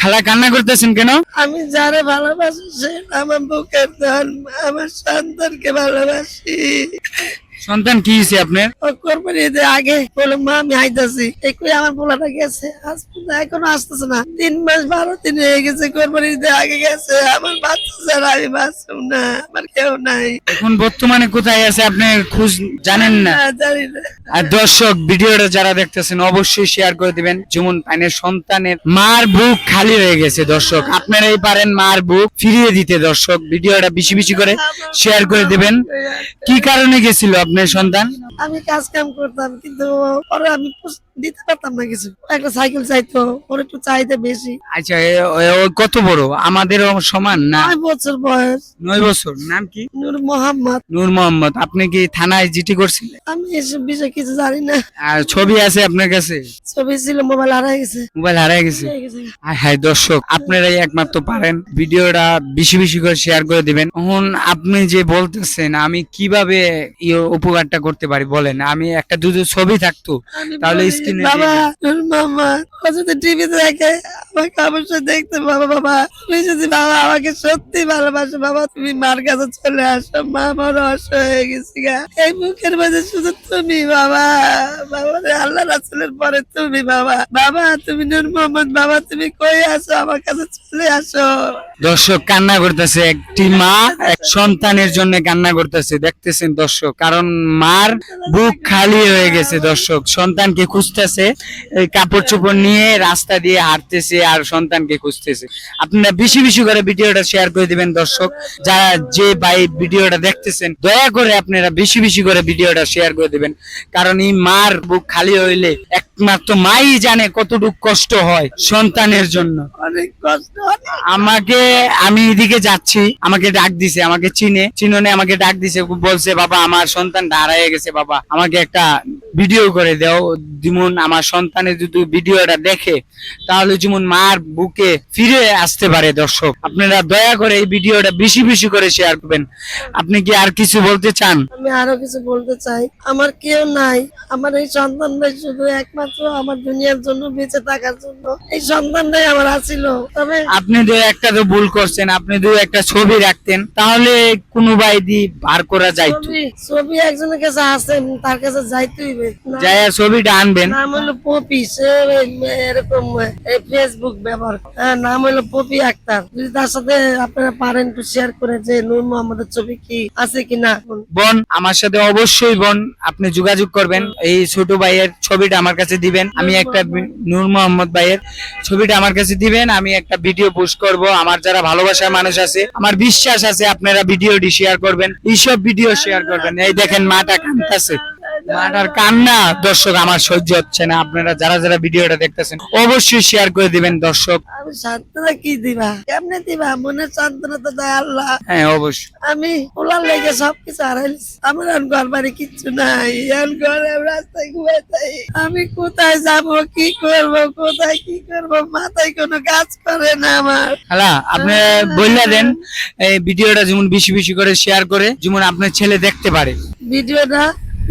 খালা কান্না করতেছেন কেন? আমি যারে ভালোবাসি সে আমার বুকের ধন, আমার সন্তানকে ভালোবাসি। সন্তান কি হয়েছে আপনার? ও কোরবানি ঈদের আগে বলে মা আমি আইতাছি, একই আমার পোলাটা গেছে, আজ পর্যন্ত এখনো আসতেছে না। 3 মাস 12 দিন হয়ে গেছে, কোরবানি ঈদের আগে গেছে। আমার বাচ্চা ছাড়া আমি বাঁচব না, আমার কেউ নাই। এখন বর্তমানে কোথায় আছে আপনি খোঁজ জানেন না? জানি না। আর দর্শক, ভিডিওটা যারা দেখতেছেন অবশ্যই শেয়ার করে দিবেন। যেমন পানের সন্তানের মার বুক খালি হয়ে গেছে দর্শক, আপনারাই পারেন মার বুক ফিরিয়ে দিতে। দর্শক, ভিডিওটা বেশি বেশি করে শেয়ার করে দিবেন। কি কারণে গেছিল আপনার সন্তান? আমি কাজ কাম করতাম, কিন্তু পরে আমি দিতে পারতাম না কিছু। একটা সাইকেল চাইতো, ওর একটু চাইতে বেশি। আচ্ছা, ও কত বড়? আমাদের সমান না? 9 বছর বয়স। 9 বছর। নাম কি? নূর মোহাম্মদ। নূর মোহাম্মদ। আপনি কি থানায় জিডি করছিলেন? আমি এসব বিষয়ে কিছু জানি না। আর ছবি আছে আপনার কাছে? ছবি ছিল, মোবাইল হারাই গেছে। মোবাইল হারিয়ে গেছে। হ্যাঁ দর্শক, আপনারাই একমাত্র পারেন ভিডিওটা বেশি বেশি করে শেয়ার করে দিবেন। এখন আপনি যে বলতেছেন আমি কিভাবে উপকারটা করতে পারি বলেন? আমি একটা দুটো ছবি থাকতো তাহলে স্ক্রিনে বাবা মামা, ও যদি টিভিতে দেখে আমাকে অবশ্যই দেখতে। বাবা বাবা, তুমি যদি বাবা আমাকে সত্যি ভালোবাসো, বাবা তুমি মার কাছে চলে আসো। মা আমার অসহায় হয়ে গেছি গা, এই মুখের মাঝে শুধু তুমি বাবা। বাবা রে, আল্লাহ রাসূলের পরে তুমি বাবা। বাবা তুমি নূর মোহাম্মদ, বাবা তুমি কই আছো? আমার কাছে চলে আসো। দর্শক, কান্না করতেছে একটি মা এক সন্তানের জন্য কান্না করতেছে, দেখতেছেন দর্শক। কারণ মার বুক খালি হয়ে গেছে দর্শক, সন্তানকে খুঁজতেছে, এই কাপড় চোপড় নিয়ে রাস্তা দিয়ে হাঁটতেছে আর সন্তানকে খুঁজতেছে। আপনারা বেশি বেশি করে ভিডিওটা শেয়ার করে দিবেন দর্শক। যারা যে ভাই ভিডিওটা দেখতেছেন দয়া করে আপনারা বেশি বেশি করে ভিডিওটা শেয়ার করে দিবেন। কারণ এই মার বুক খালি হইলে একমাত্র মাই জানে কতটুকু কষ্ট হয় সন্তানের জন্য। অনেক কষ্ট। আমি এদিকে যাচ্ছি, আমাকে ডাক দিছে, আমাকে চিননে আমাকে ডাক দিছে, বলছে বাবা আমার সন্তানটা হারিয়ে গেছে, বাবা আমাকে একটা ভিডিও করে দাও। যেমন আমার সন্তানের যদি ভিডিওটা দেখে তাহলে যেমন মার বুকে ফিরে আসতে পারে। দর্শক, আপনারা দয়া করে এই ভিডিওটা বেশি বেশি করে শেয়ার করবেন। আপনি কি আর কিছু বলতে চান? আমি আরো কিছু বলতে চাই। আমার কেউ নাই, আমার এই সন্তানটাই শুধু একমাত্র আমার দুনিয়ার জন্য, বেঁচে থাকার জন্য এই সন্তানটাই আমার আছিল। তবে আপনি দু একটা তো ভুল করছেন, আপনি দু একটা ছবি রাখতেন তাহলে কোনো ভাই দি বার করা যাইতো। ছবি একজনের কাছে আছে, তার কাছে যাইতে হইবে। যাই ছবিটা আনবেন। নাম হলো পপি, সে এরকম ফেসবুক ব্যবহার। নাম হলো পপি আক্তার। যদি তার সাথে আপনারা পারেন একটু শেয়ার করে যে নূর মোহাম্মদের ছবি কি আছে কিনা। বোন, আমার সাথে অবশ্যই বোন আপনি যোগাযোগ করবেন। এই ছোট ভাইয়ের ছবিটা আমার কাছে দিবেন, আমি একটা নূর মোহাম্মদ ভাইয়ের ছবিটা আমার কাছে দিবেন, আমি একটা ভিডিও পোস্ট করব। আমার যারা ভালোবাসার মানুষ আছে, আমার বিশ্বাস আছে আপনারা ভিডিওটি শেয়ার করবেন, এইসব ভিডিও শেয়ার করবেন। এই দেখেন মাটা কাঁদতেছে, মাটার কান্না দর্শক আমার সহ্য হচ্ছে না। আপনারা যারা যারা ভিডিওটা দেখতেছেন অবশ্যই শেয়ার করে দিবেন দর্শক। আমি সান্ত্বনা কি দিবা, কেমনে দিবা? মনের সান্ত্বনা তো দেয় আল্লাহ। হ্যাঁ অবশ্যই। আমি ওলার লেগে সবকিছু হারাইছি, আমার আর ঘর বাড়ি কিচ্ছু নাই। ঘরে রাস্তায় ঘুমাই, আমি কোথায় যাব, কি করব, কোথায় কি করব, মাথায় কোনো কাজ করে না আমার। হ্যালো, আপনি বললে দেন এই ভিডিওটা যেমন বেশি বেশি করে শেয়ার করে যেমন আপনার ছেলে দেখতে পারে। ভিডিওটা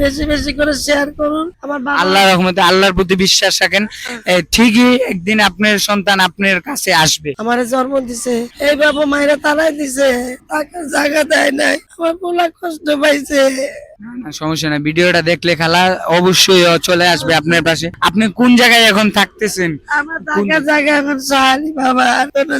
বেশি বেশি করে শেয়ার করুন। আমার আল্লাহর রহমতে আল্লাহর প্রতি বিশ্বাস রাখেন, ঠিকই একদিন আপনার সন্তান আপনার কাছে আসবে। আমারে জন্ম দিছে, এই বাবা মায়েরা তারাই দিছে, তাকে জায়গা দেয় নাই। আমার পোলা কষ্ট পাইছে। সমস্যা না, ভিডিওটা দেখলে খালা অবশ্যই চলে আসবে আপনার পাশে। আপনি কোন জায়গায় এখন থাকতেছেন? আমার জায়গা এখন সাহালি বাবা,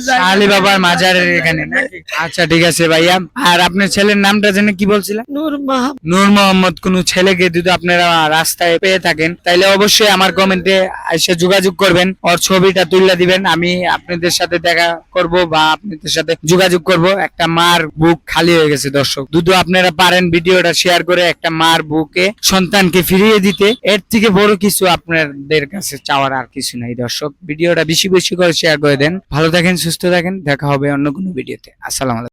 সাহালি বাবার মাজারের এখানে নাকি? আচ্ছা ঠিক আছে ভাইয়া। আর আপনার ছেলের নামটা জেনে কি বলছিলেন? নূর মোহাম্মদ। নূর মোহাম্মদ। কোন ছেলেকে যদি আপনারা রাস্তায় পেয়ে থাকেন তাহলে অবশ্যই আমার কমেন্টে এসে যোগাযোগ করবেন, ওর ছবিটা তুলে দিবেন, আমি আপনাদের সাথে দেখা করব বা আপনাদের সাথে যোগাযোগ করব। একটা মার বুক খালি হয়ে গেছে দর্শক, যদি আপনারা পারেন ভিডিওটা শেয়ার করে একটা মার বুকে সন্তানকে ফিরিয়ে দিতে, এর থেকে বড় কিছু আপনাদের কাছে চাওয়ার আর কিছু নাই। দর্শক, ভিডিওটা বেশি বেশি করে শেয়ার করে দেন। ভালো থাকেন, সুস্থ থাকেন, দেখা হবে অন্য কোনো ভিডিওতে। আসসালামু আলাইকুম।